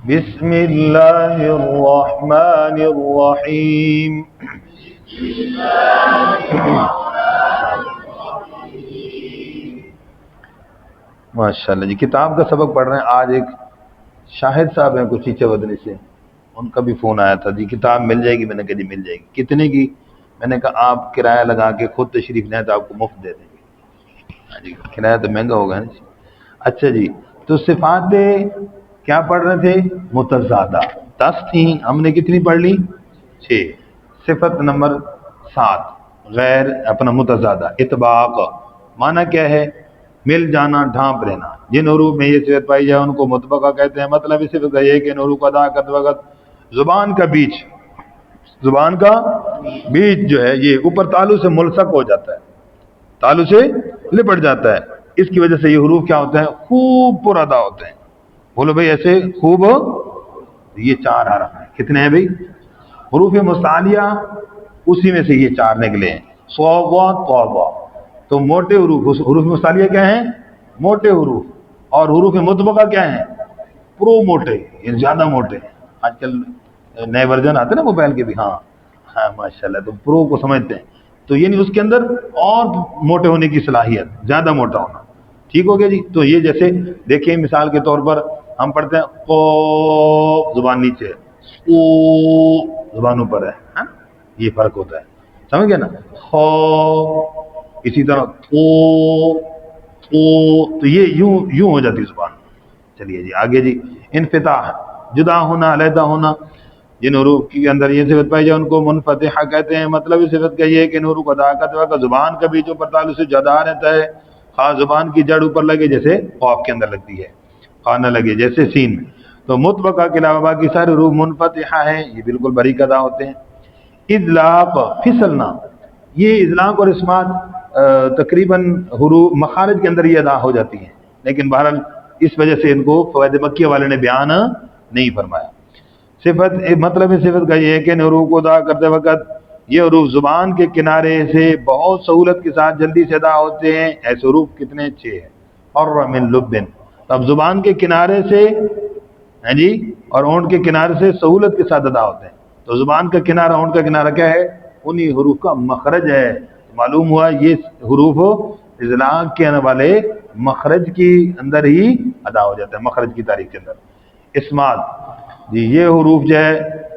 بسم اللہ الرحمن الرحیم. ماشاء اللہ جی. کتاب کا سبق پڑھ رہے ہیں. آج ایک شاہد صاحب ہیں کچھ چیچے بدنی سے, ان کا بھی فون آیا تھا جی کتاب مل جائے گی. میں نے کہا جی مل جائے گی. کتنے کی؟ میں نے کہا آپ کرایہ لگا کے خود تشریف لیں تو آپ کو مفت دے دیں گے. جی کرایہ تو مہنگا ہوگا نا جی. اچھا جی, تو صفات کیا پڑھ رہے تھے؟ متضادہ 10 تھیں, ہم نے کتنی پڑھ لی؟ 6. صفت نمبر 7 غیر اپنا متضادہ اطباق. معنی کیا ہے؟ مل جانا, ڈھانپ لینا. جن حروف میں یہ صفت پائی جائے ان کو مطبقہ کہتے ہیں. مطلب اس صفت کا یہ ہے کہ ان حروف کو ادا کرتے وقت زبان کا بیچ جو ہے یہ اوپر تالو سے ملصق ہو جاتا ہے, تالو سے لپٹ جاتا ہے. اس کی وجہ سے یہ حروف کیا ہوتے ہیں؟ خوب پر ادا ہوتے ہیں. بولو بھائی ایسے خوب. یہ 4 حرف ہیں. کتنے ہیں بھائی؟ حروف مستعلیہ اسی میں سے یہ 4 نکلے ہیں. صوا طوا. تو موٹے حروف مستعلیہ کیا ہیں؟ موٹے حروف. اور حروف مطبقہ کیا ہیں؟ پرو موٹے, یہ زیادہ موٹے. آج کل نئے ورژن آتے ہیں نا موبائل کے بھی. ہاں ماشاءاللہ, تو پرو کو سمجھتے ہیں. تو یعنی اس کے اندر اور موٹے ہونے کی صلاحیت, زیادہ موٹا ہونا. ٹھیک ہو گیا جی. تو یہ جیسے دیکھیں مثال کے طور پر ہم پڑھتے ہیں او زبان نیچے, او زبان اوپر ہے. یہ فرق ہوتا ہے, سمجھ گئے نا. خو اسی طرح او, تو یہ یوں ہو جاتی زبان. چلیے جی آگے جی. انفتاح جدا ہونا, علیحدہ ہونا. جن حروف کے اندر یہ صفت پائی جائے ان کو منفتحہ کہتے ہیں. مطلب اس صفت کا یہ ہے کہ ان حروف کو ادا کرتے وقت زبان کا بیچ اوپر تالو سے جدا رہتا ہے. خاص زبان کی جڑ اوپر لگے جیسے قاف کے اندر لگتی ہے, خا نہ لگے جیسے سین. تو مطبقہ کے علاوہ باقی سارے حروف منفتحہ ہیں, یہ بالکل باریک ادا ہوتے ہیں. اذلاق پھسلنا, یہ اذلاق اور اسمات تقریباً حروف مخارج کے اندر یہ ادا ہو جاتی ہیں, لیکن بہرحال اس وجہ سے ان کو فوائد مکیہ والے نے بیان نہیں فرمایا. صفت مطلب اس صفت کا یہ ہے کہ ان حروف کو ادا کرتے وقت یہ حروف زبان کے کنارے سے بہت سہولت کے ساتھ جلدی سے ادا ہوتے ہیں. ایسے حروف کتنے؟ 6 ہیں. اور من لبن, اب زبان کے کنارے سے جی اور اونٹ کے کنارے سے سہولت کے ساتھ ادا ہوتے ہیں. تو زبان کا کنارہ, اونٹ کا کنارہ کیا ہے؟ انہی حروف کا مخرج ہے. معلوم ہوا یہ حروف اذلاق کے آنے والے مخرج کی اندر ہی ادا ہو جاتا ہے, مخرج کی تاریخ کے اندر. اسمات جی, یہ حروف جو ہے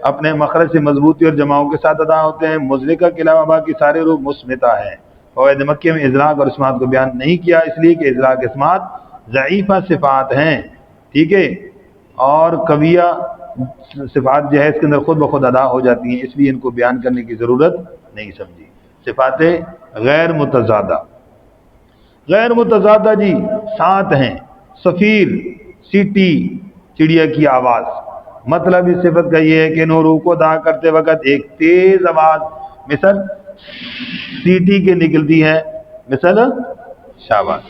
اپنے مخرج سے مضبوطی اور جماؤں کے ساتھ ادا ہوتے ہیں. مزلقہ کے علاوہ باقی سارے حروف مصمتہ ہیں. فوائد مکیہ میں اذلاق اور اسمات کو بیان نہیں کیا, اس لیے کہ اذلاق اسمات ضعیفہ صفات ہیں. ٹھیک ہے, اور قویہ صفات جو ہے اس کے اندر خود بخود ادا ہو جاتی ہیں, اس لیے ان کو بیان کرنے کی ضرورت نہیں سمجھی. صفات غیر متضادہ جی 7 ہیں. صفیر سیٹی, چڑیا کی آواز. مطلب اس صفت کا یہ ہے کہ ان حروف کو ادا کرتے وقت ایک تیز آواز مثل سیٹی کے نکلتی ہے, مثل شاباش.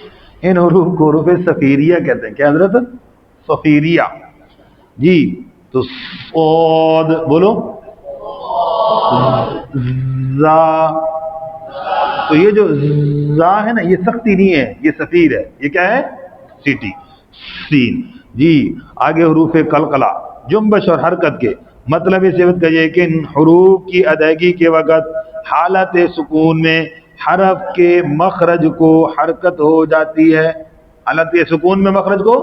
ان حروف کو حروف صفیریہ کہتے ہیں. کیا حضرت؟ صفیریہ جی. تو صاد بولو, زا. تو یہ جو زا ہے نا, یہ سختی نہیں ہے, یہ صفیر ہے. یہ کیا ہے؟ سیٹی. سین جی. آگے حروف قلقلہ, جنبش اور حرکت کے. مطلب اس صفت کا یہ ہے کہ ان حروف کی ادائیگی کے وقت حالت سکون میں حرف کے مخرج کو حرکت ہو جاتی ہے. حالت سکون میں مخرج کو,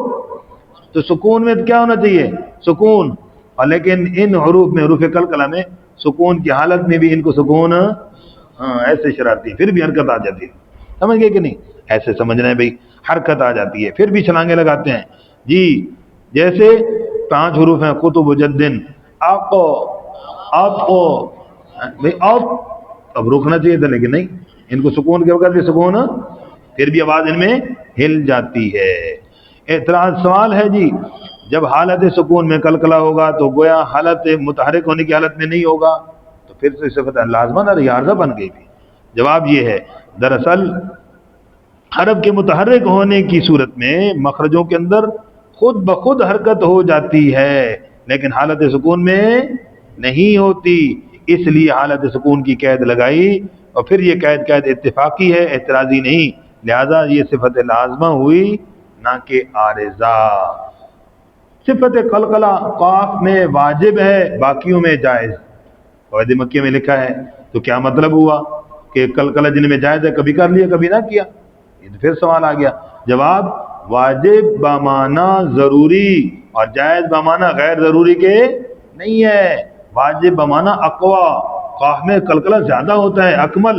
تو سکون میں کیا ہونا چاہیے؟ سکون. اور لیکن ان حروف میں, حروف قلقلہ میں سکون کی حالت میں بھی ان کو سکون ایسے شرارتی ہے, پھر بھی حرکت آ جاتی ہے. سمجھ گئے کہ نہیں؟ ایسے سمجھنا ہے بھائی, حرکت آ جاتی ہے پھر بھی چھلانگیں لگاتے ہیں جی. جیسے 5 حروف ہیں قطب جدن, آپ اب روکنا چاہیے تھا لیکن نہیں, ان کو سکون کے وقت بھی سکون, پھر بھی آواز ان میں ہل جاتی ہے. اعتراض سوال ہے جی, جب حالت سکون میں قلقلہ ہوگا تو گویا حالت متحرک ہونے کی حالت میں نہیں ہوگا, تو پھر سے صفت لازمہ نہ رہی, عارضہ بن گئی بھی. جواب یہ ہے, دراصل حرف کے متحرک ہونے کی صورت میں مخرجوں کے اندر خود بخود حرکت ہو جاتی ہے, لیکن حالت سکون میں نہیں ہوتی. اس لیے حالت سکون کی قید لگائی, اور پھر یہ قید اتفاقی ہے, اعتراضی نہیں. لہذا یہ صفت لازمہ ہوئی نہ کہ عارضہ. صفت قلقلہ قاف میں واجب ہے، باقیوں میں جائز۔ قواعد مکیہ میں لکھا ہے، تو کیا مطلب ہوا کہ قلقلہ جن میں جائز ہے کبھی کر لیا کبھی نہ کیا؟ یہ تو پھر سوال آ گیا۔ جواب، واجب بمعنی ضروری اور جائز بمعنی غیر ضروری کے نہیں ہے۔ واجب بمعنی اقوا، قاف میں قلقلہ زیادہ ہوتا ہے، اکمل،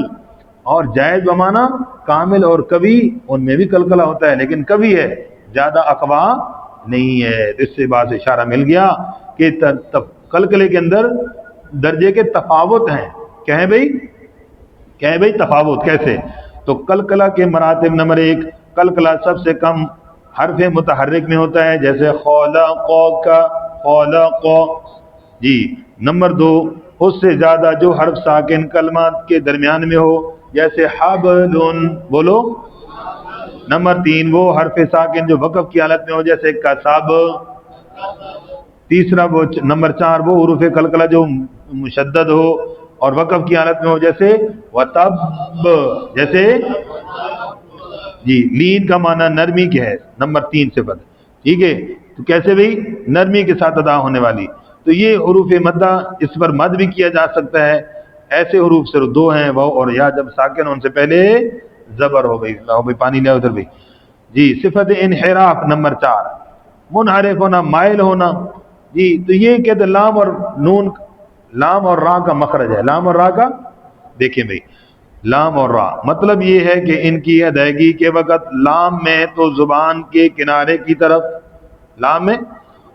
اور جائز بمعنی کامل اور کبھی ان میں بھی قلقلہ ہوتا ہے لیکن کبھی ہے، زیادہ اقوا نہیں ہے۔ اس سے بات اشارہ مل گیا کہ قلقلے کے اندر درجے کے تفاوت ہیں۔ کیا ہے بھئی تفاوت کیسے؟ تو قلقلہ کے مراتب، نمبر 1، قلقلہ سب سے کم حرف متحرک میں ہوتا ہے، جیسے خلق کا خلق، جی۔ نمبر 2، اس سے زیادہ جو حرف ساکن کلمات کے درمیان میں ہو، جیسے حبل، بولو۔ نمبر 3، وہ حرف ساکن جو وقف کی حالت میں ہو، جیسے کسب۔ تیسرا، نمبر 4، وہ حروف قلقلہ جو مشدد ہو اور وقف کی حالت میں ہو، جیسے وتب، جیسے جی۔ لین کا معنی نرمی کے ہے، نمبر 3 صفت، ٹھیک ہے؟ تو کیسے بھئی؟ نرمی کے ساتھ ادا ہونے والی۔ تو یہ حروف مدہ، اس پر مد بھی کیا جا سکتا ہے۔ ایسے حروف صرف 2 ہیں، واو اور یا، جب ساکن ان سے پہلے زبر ہو گئی۔ لاؤ بھئی پانی لے ادھر بھئی، جی۔ صفت انحراف، نمبر 4، منحرف ہونا، مائل ہونا، جی۔ تو یہ کہتے لام اور نون، لام اور را کا مخرج ہے۔ لام اور را کا، دیکھیں بھئی، لام اور را مطلب یہ ہے کہ ان کی ادائیگی کے وقت لام میں تو زبان کے کنارے کی طرف، لام میں،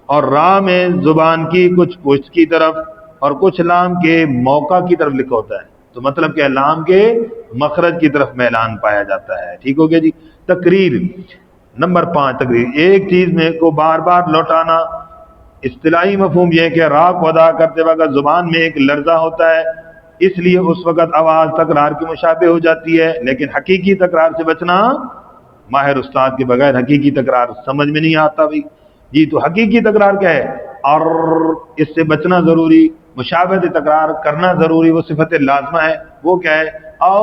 اور را میں زبان کی کچھ پشت کی طرف، اور کچھ لام کے موقع کی طرف لکھا ہوتا ہے۔ تو مطلب کہ لام کے مخرج کی طرف میلان پایا جاتا ہے، ٹھیک ہو گیا جی۔ تقریر، نمبر 5، تقریر، ایک چیز میں کو بار بار لوٹانا۔ اصطلاحی مفہوم یہ ہے کہ را کو ادا کرتے وقت زبان میں ایک لرزہ ہوتا ہے، اس لیے اس وقت آواز تکرار کی مشابہ ہو جاتی ہے، لیکن حقیقی تکرار سے بچنا، ماہر استاد کے بغیر حقیقی تکرار سمجھ میں نہیں آتا بھی، جی۔ تو حقیقی تکرار کیا ہے؟ اور اس سے بچنا ضروری، مشابہت تکرار کرنا ضروری، وہ صفت لازمہ ہے۔ وہ کیا ہے؟ او،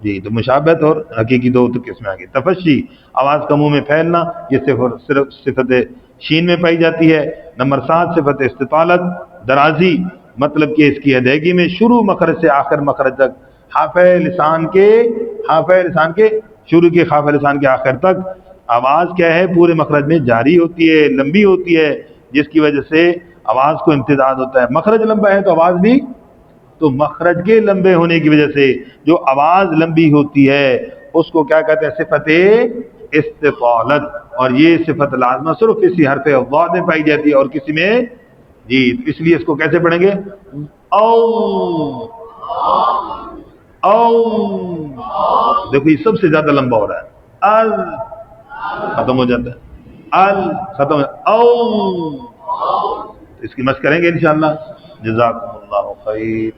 جی۔ تو مشابہت اور حقیقی 2 قسمیں آ گئی۔ تفشی، آواز کا منہ میں پھیلنا، یہ صرف صفت شین میں پائی جاتی ہے۔ نمبر 7، صفت استطالت، درازی، مطلب کہ اس کی ادائیگی میں شروع مخرج سے آخر مخرج تک، حافظ لسان کے شروع کے، حافظ لسان کے آخر تک آواز کیا ہے؟ پورے مخرج میں جاری ہوتی ہے، لمبی ہوتی ہے، جس کی وجہ سے آواز کو امتداد ہوتا ہے۔ مخرج لمبا ہے تو آواز بھی، تو مخرج کے لمبے ہونے کی وجہ سے جو آواز لمبی ہوتی ہے اس کو کیا کہتے ہیں؟ صفت استطالت۔ اور یہ صفت لازمہ صرف کسی حرف ضاد میں پائی جاتی ہے اور کسی میں، جی۔ اس لیے اس کو کیسے پڑھیں گے؟ او، دیکھو یہ سب سے زیادہ لمبا ہو رہا ہے، ال ختم ہو جاتا ہے، ال ختم ہو، او، اس کی مشق کریں گے انشاءاللہ۔ جزاکم اللہ خیر۔